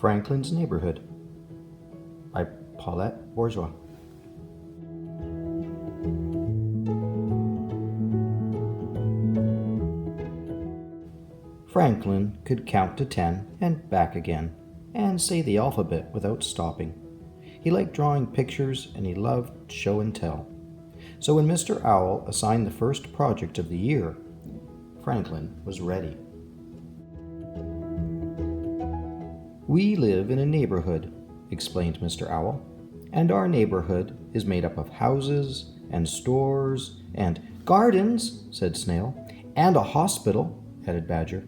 Franklin's Neighbourhood by Paulette Bourgeois. Franklin could count to 10 and back again, and say the alphabet without stopping. He liked drawing pictures and he loved show and tell. So when Mr. Owl assigned the first project of the year, Franklin was ready. "We live in a neighborhood," explained Mr. Owl, "and our neighborhood is made up of houses and stores and—" "Gardens," said Snail. "And a hospital," added Badger.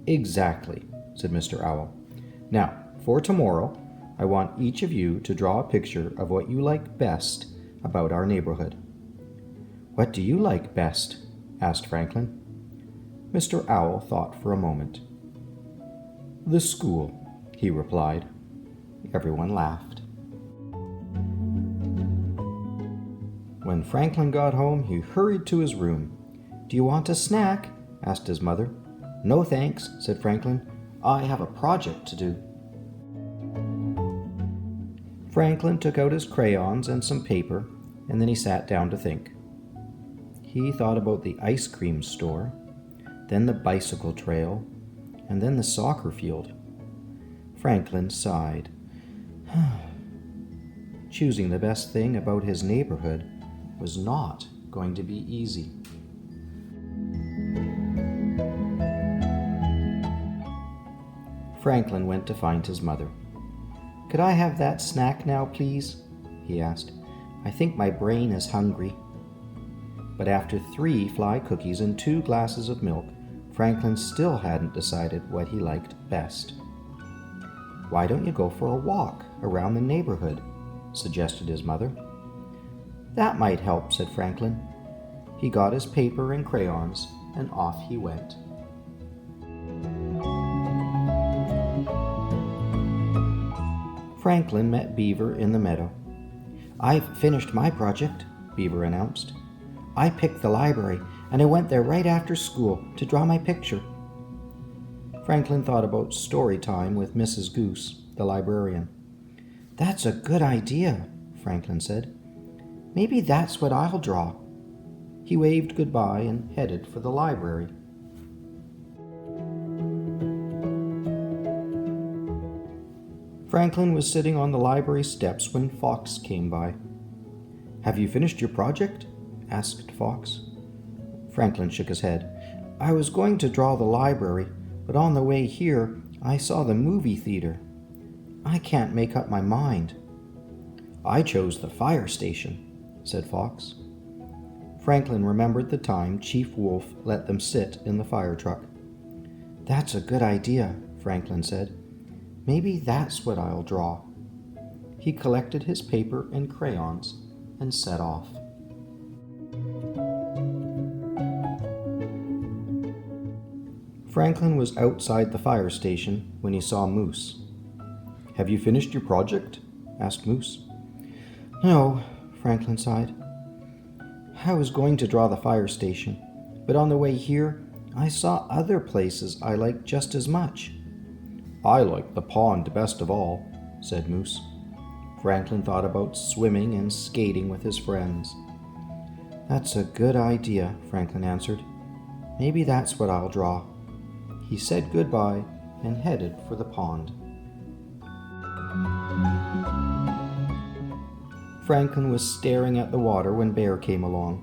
"Exactly," said Mr. Owl. "Now, for tomorrow, I want each of you to draw a picture of what you like best about our neighborhood." "What do you like best?" asked Franklin. Mr. Owl thought for a moment. "The school," he replied. Everyone laughed. When Franklin got home, he hurried to his room. "Do you want a snack?" asked his mother. "No, thanks," said Franklin. "I have a project to do." Franklin took out his crayons and some paper, and then he sat down to think. He thought about the ice cream store, then the bicycle trail, and then the soccer field. Franklin sighed. Choosing the best thing about his neighborhood was not going to be easy. Franklin went to find his mother. "Could I have that snack now, please?" he asked. "I think my brain is hungry." But after 3 fly cookies and 2 glasses of milk, Franklin still hadn't decided what he liked best. "Why don't you go for a walk around the neighborhood?" suggested his mother. "That might help," said Franklin. He got his paper and crayons, and off he went. Franklin met Beaver in the meadow. "I've finished my project," Beaver announced. "I picked the library, and I went there right after school to draw my picture." Franklin thought about story time with Mrs. Goose, the librarian. "That's a good idea," Franklin said. "Maybe that's what I'll draw." He waved goodbye and headed for the library. Franklin was sitting on the library steps when Fox came by. "Have you finished your project?" asked Fox. Franklin shook his head. "I was going to draw the library, but on the way here I saw the movie theater. I can't make up my mind." "I chose the fire station," said Fox. Franklin remembered the time Chief Wolf let them sit in the fire truck. "That's a good idea," Franklin said. "Maybe that's what I'll draw." He collected his paper and crayons and set off. Franklin was outside the fire station when he saw Moose. "Have you finished your project?" asked Moose. "No," Franklin sighed. "I was going to draw the fire station, but on the way here I saw other places I liked just as much." "I like the pond best of all," said Moose. Franklin thought about swimming and skating with his friends. "That's a good idea," Franklin answered. "Maybe that's what I'll draw." He said goodbye and headed for the pond. Franklin was staring at the water when Bear came along.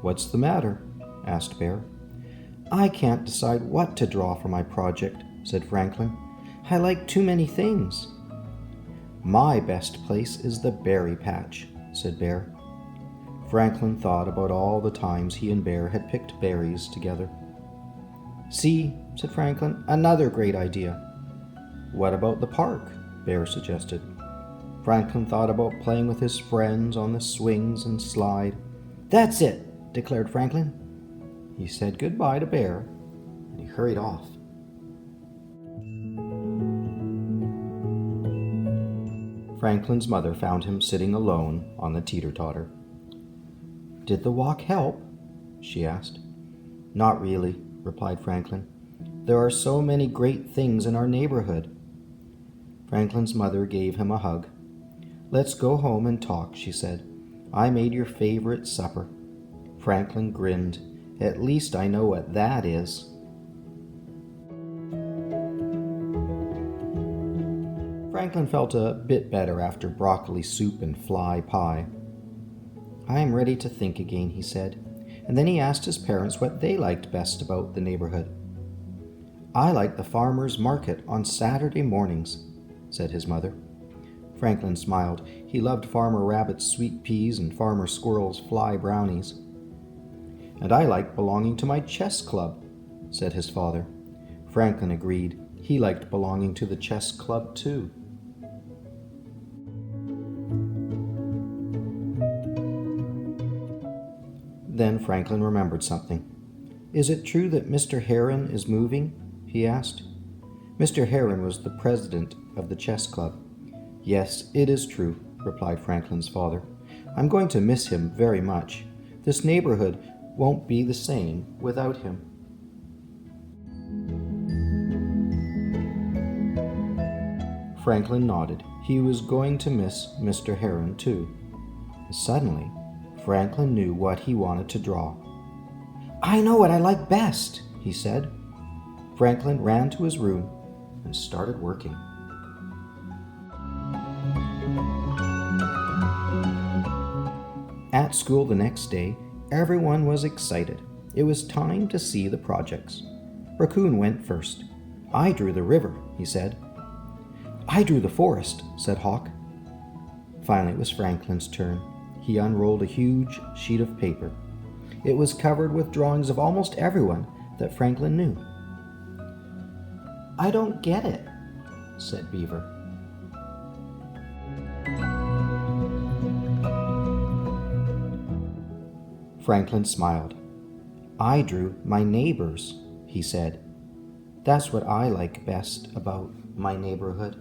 "What's the matter?" asked Bear. "I can't decide what to draw for my project," said Franklin. "I like too many things." "My best place is the berry patch," said Bear. Franklin thought about all the times he and Bear had picked berries together. "See," said Franklin, "another great idea." "What about the park?" Bear suggested. Franklin thought about playing with his friends on the swings and slide. "That's it," declared Franklin. He said goodbye to Bear, and he hurried off. Franklin's mother found him sitting alone on the teeter-totter. "Did the walk help?" she asked. "Not really," replied Franklin. "There are so many great things in our neighborhood." Franklin's mother gave him a hug. "Let's go home and talk," she said. "I made your favorite supper." Franklin grinned. "At least I know what that is." Franklin felt a bit better after broccoli soup and fly pie. "I am ready to think again," he said, and then he asked his parents what they liked best about the neighborhood. "I like the farmer's market on Saturday mornings," said his mother. Franklin smiled. He loved Farmer Rabbit's sweet peas and Farmer Squirrel's fly brownies. "And I like belonging to my chess club," said his father. Franklin agreed. He liked belonging to the chess club too. Then Franklin remembered something. "Is it true that Mr. Heron is moving?" he asked. Mr. Heron was the president of the chess club. "Yes, it is true," replied Franklin's father. "I'm going to miss him very much. This neighborhood won't be the same without him." Franklin nodded. He was going to miss Mr. Heron too. Suddenly, Franklin knew what he wanted to draw. "I know what I like best," he said. Franklin ran to his room and started working. At school the next day, everyone was excited. It was time to see the projects. Raccoon went first. "I drew the river," he said. "I drew the forest," said Hawk. Finally, it was Franklin's turn. He unrolled a huge sheet of paper. It was covered with drawings of almost everyone that Franklin knew. "I don't get it," said Beaver. Franklin smiled. "I drew my neighbors," he said. "That's what I like best about my neighborhood."